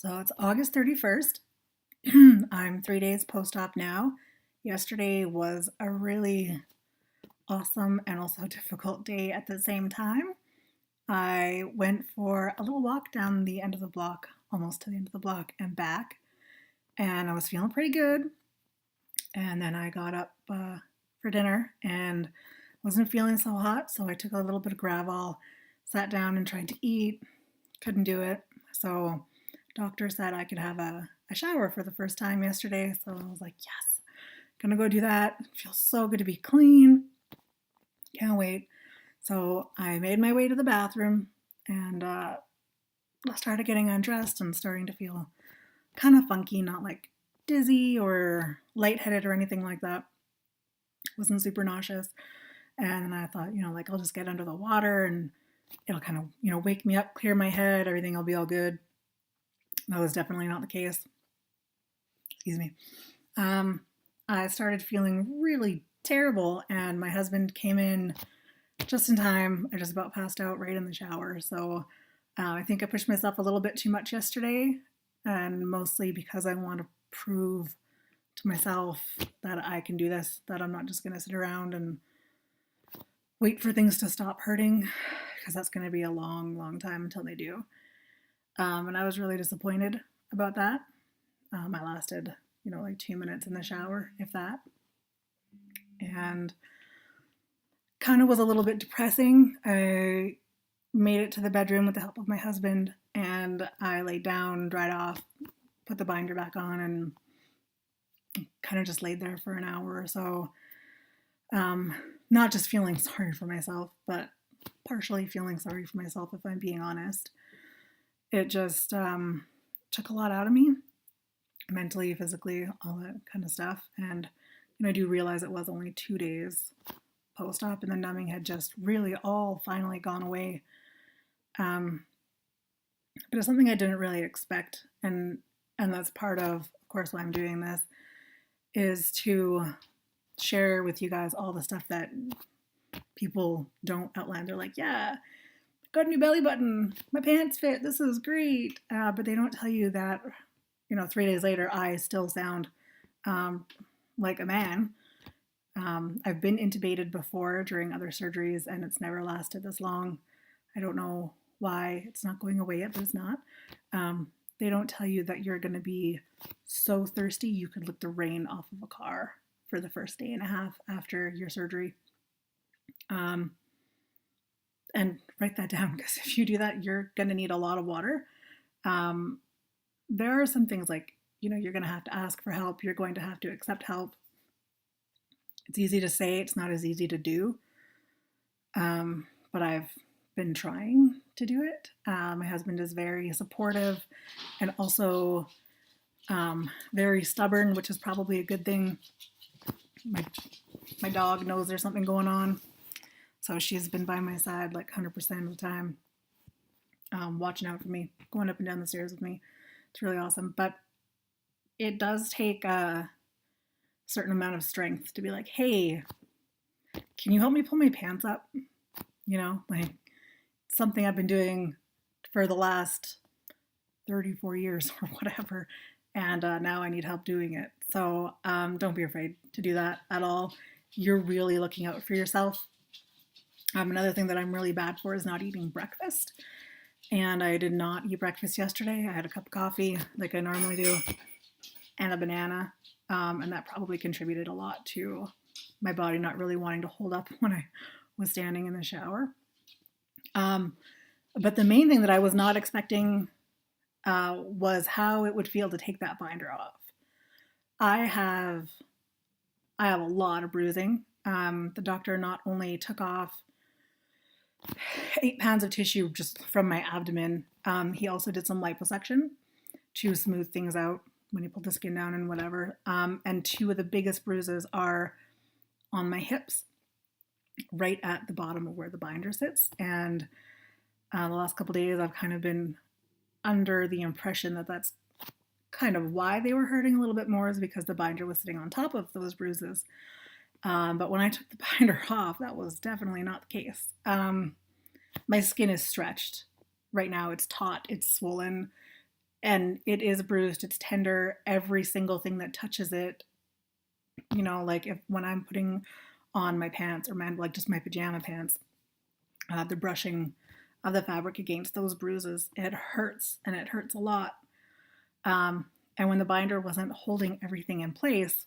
So it's August 31st. I'm 3 days post-op now. Yesterday was a really awesome and also difficult day at the same time. I went for a little walk down the end of the block, almost to the end of the block, and back, and I was feeling pretty good. And then I got up for dinner and wasn't feeling so hot, so I took a little bit of Gravol, sat down and tried to eat. Couldn't do it. So doctor said I could have a shower for the first time yesterday. So I was like, yes, gonna go do that. It feels so good to be clean. Can't wait. So I made my way to the bathroom and started getting undressed and starting to feel kind of funky, not like dizzy or lightheaded or anything like that. Wasn't super nauseous. And then I thought, like I'll just get under the water and it'll kind of, wake me up, clear my head, everything will be all good. That was definitely not the case. Excuse me. I started feeling really terrible, and my husband came in just in time. I just about passed out right in the shower. So I think I pushed myself a little bit too much yesterday, and mostly because I want to prove to myself that I can do this, that I'm not just going to sit around and wait for things to stop hurting, because that's going to be a long, long time until they do. And I was really disappointed about that. I lasted, like 2 minutes in the shower, if that. And kind of was a little bit depressing. I made it to the bedroom with the help of my husband, and I laid down, dried off, put the binder back on, and kind of just laid there for an hour or so. Not just feeling sorry for myself, but partially feeling sorry for myself, if I'm being honest. It just took a lot out of me, mentally, physically, all that kind of stuff. And I do realize it was only 2 days post-op, and the numbing had just really all finally gone away. But it's something I didn't really expect, and that's part of course, why I'm doing this, is to share with you guys all the stuff that people don't outline. They're like, yeah, got a new belly button, my pants fit, this is great. But they don't tell you that, 3 days later, I still sound like a man. I've been intubated before during other surgeries, and it's never lasted this long. I don't know why it's not going away yet, but it's not. They don't tell you that you're going to be so thirsty you could lick the rain off of a car for the first day and a half after your surgery. And write that down, because if you do that, you're going to need a lot of water. There are some things like, you're going to have to ask for help. You're going to have to accept help. It's easy to say, it's not as easy to do. But I've been trying to do it. My husband is very supportive and also very stubborn, which is probably a good thing. My dog knows there's something going on. So she's been by my side like 100% of the time, watching out for me, going up and down the stairs with me. It's really awesome. But it does take a certain amount of strength to be like, hey, can you help me pull my pants up? Like something I've been doing for the last 34 years or whatever. And now I need help doing it. So don't be afraid to do that at all. You're really looking out for yourself. Another thing that I'm really bad for is not eating breakfast. And I did not eat breakfast yesterday. I had a cup of coffee like I normally do and a banana. And that probably contributed a lot to my body not really wanting to hold up when I was standing in the shower. But the main thing that I was not expecting was how it would feel to take that binder off. I have a lot of bruising. The doctor not only took off 8 pounds of tissue just from my abdomen, he also did some liposuction to smooth things out when he pulled the skin down and whatever. And 2 of the biggest bruises are on my hips, right at the bottom of where the binder sits. And the last couple days I've kind of been under the impression that that's kind of why they were hurting a little bit more, is because the binder was sitting on top of those bruises. But when I took the binder off, that was definitely not the case. My skin is stretched. Right now it's taut, it's swollen. and it is bruised, it's tender, every single thing that touches it, like if when I'm putting on my pants or like just my pajama pants, the brushing of the fabric against those bruises, it hurts, and it hurts a lot. Um, and when the binder wasn't holding everything in place,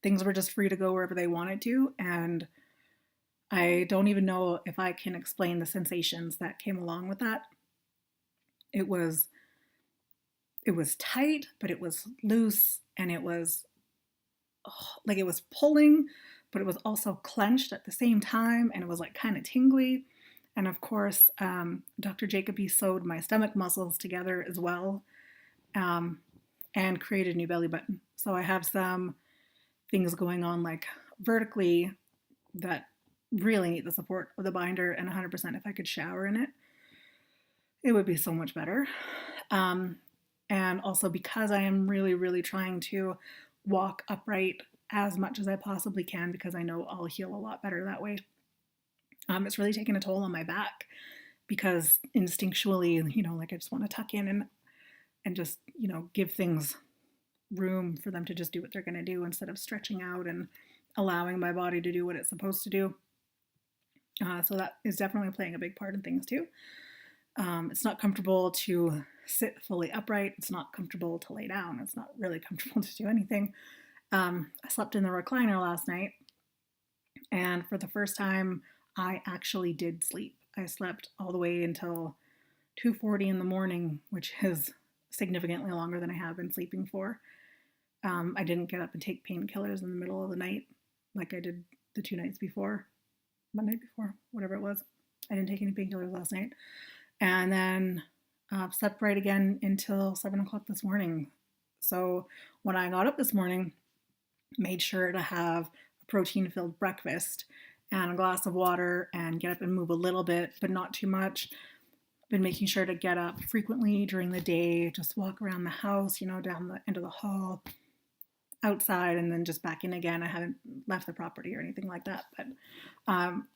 things were just free to go wherever they wanted to. And I don't even know if I can explain the sensations that came along with that. It was tight, but it was loose, and it was like it was pulling, but it was also clenched at the same time, and it was like kind of tingly. And of course, Dr. Jacoby sewed my stomach muscles together as well, um, and created a new belly button. So I have some things going on like vertically that really need the support of the binder, and 100% if I could shower in it, it would be so much better. Um, and also because I am really, really trying to walk upright as much as I possibly can, because I know I'll heal a lot better that way. It's really taken a toll on my back, because instinctually, like I just want to tuck in and just, give things room for them to just do what they're going to do instead of stretching out and allowing my body to do what it's supposed to do. So that is definitely playing a big part in things too. It's not comfortable to sit fully upright. It's not comfortable to lay down. It's not really comfortable to do anything. I slept in the recliner last night, and for the first time, I actually did sleep. I slept all the way until 2:40 in the morning, which is significantly longer than I have been sleeping for. I didn't get up and take painkillers in the middle of the night like I did the 2 nights before, one night before, whatever it was. I didn't take any painkillers last night. And then slept right again until 7 o'clock this morning. So when I got up this morning, made sure to have a protein-filled breakfast and a glass of water and get up and move a little bit, but not too much. Been making sure to get up frequently during the day, just walk around the house, down the end of the hall, outside, and then just back in again. I haven't left the property or anything like that, but I'm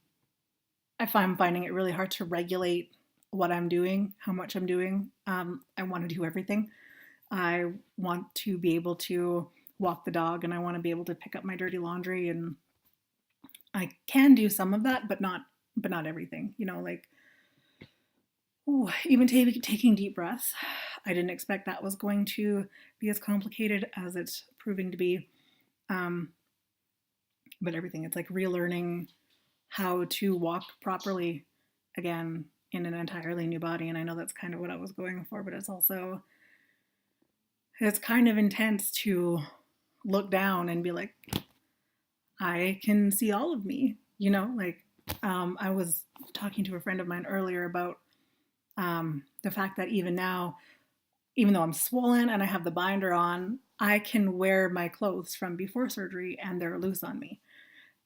finding it really hard to regulate what I'm doing, how much I'm doing. I want to do everything. I want to be able to walk the dog, and I want to be able to pick up my dirty laundry, and I can do some of that, but not everything. Even taking deep breaths. I didn't expect that was going to be as complicated as it's proving to be. But everything, it's like relearning how to walk properly again in an entirely new body. And I know that's kind of what I was going for, but it's kind of intense to look down and be like, I can see all of me, I was talking to a friend of mine earlier about the fact that even now, even though I'm swollen and I have the binder on, I can wear my clothes from before surgery and they're loose on me,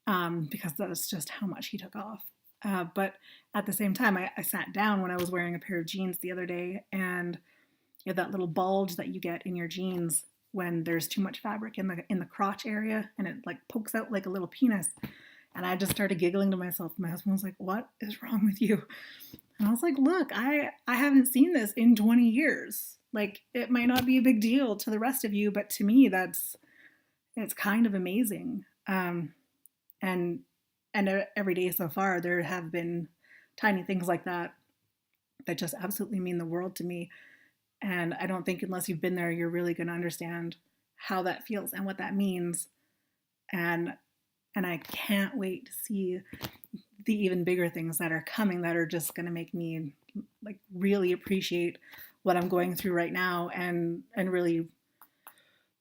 because that's just how much he took off. But at the same time, I sat down when I was wearing a pair of jeans the other day, and that little bulge that you get in your jeans when there's too much fabric in the crotch area, and it like pokes out like a little penis. And I just started giggling to myself. My husband was like, "What is wrong with you?" And I was like, "Look, I haven't seen this in 20 years. Like, it might not be a big deal to the rest of you, but to me, it's kind of amazing." And every day so far, there have been tiny things like that that just absolutely mean the world to me. And I don't think unless you've been there, you're really going to understand how that feels and what that means. And I can't wait to see the even bigger things that are coming, that are just going to make me like really appreciate what I'm going through right now, and really,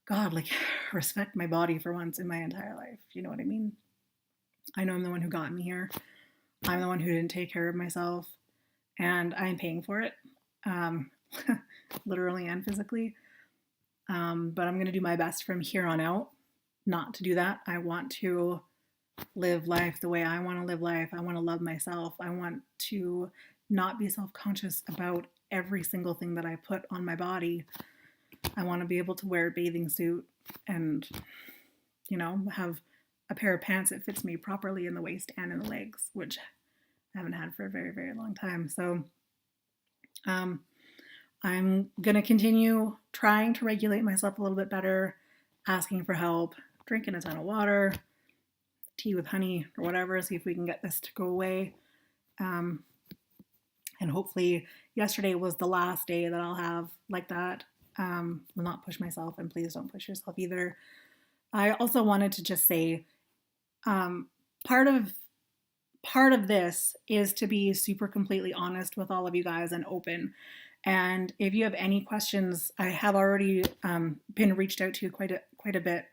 God, like respect my body for once in my entire life. You know what I mean? I know I'm the one who got me here. I'm the one who didn't take care of myself, and I'm paying for it, literally and physically. But I'm going to do my best from here on out not to do that. I want to live life the way I want to live life. I want to love myself. I want to not be self-conscious about every single thing that I put on my body. I want to be able to wear a bathing suit and, have a pair of pants that fits me properly in the waist and in the legs, which I haven't had for a very, very long time. So I'm going to continue trying to regulate myself a little bit better, asking for help, drinking a ton of water, tea with honey or whatever, see if we can get this to go away. Um, and hopefully, yesterday was the last day that I'll have like that. Will not push myself, and please don't push yourself either. I also wanted to just say, um, part of part of this is to be super completely honest with all of you guys and open. And if you have any questions, I have already been reached out to quite a bit.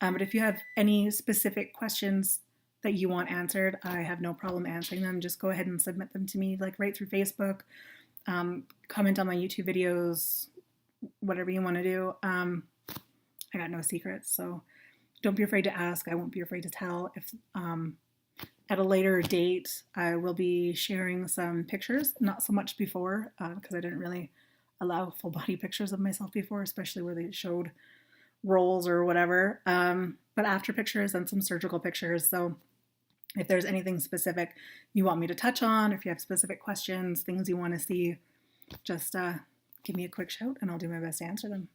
But if you have any specific questions that you want answered, I have no problem answering them. Just go ahead and submit them to me, like right through Facebook, comment on my YouTube videos, whatever you want to do. I got no secrets, so don't be afraid to ask. I won't be afraid to tell. If at a later date, I will be sharing some pictures, not so much before, because I didn't really allow full body pictures of myself before, especially where they showed rolls or whatever, but after pictures and some surgical pictures. So if there's anything specific you want me to touch on, if you have specific questions, things you want to see, just give me a quick shout and I'll do my best to answer them.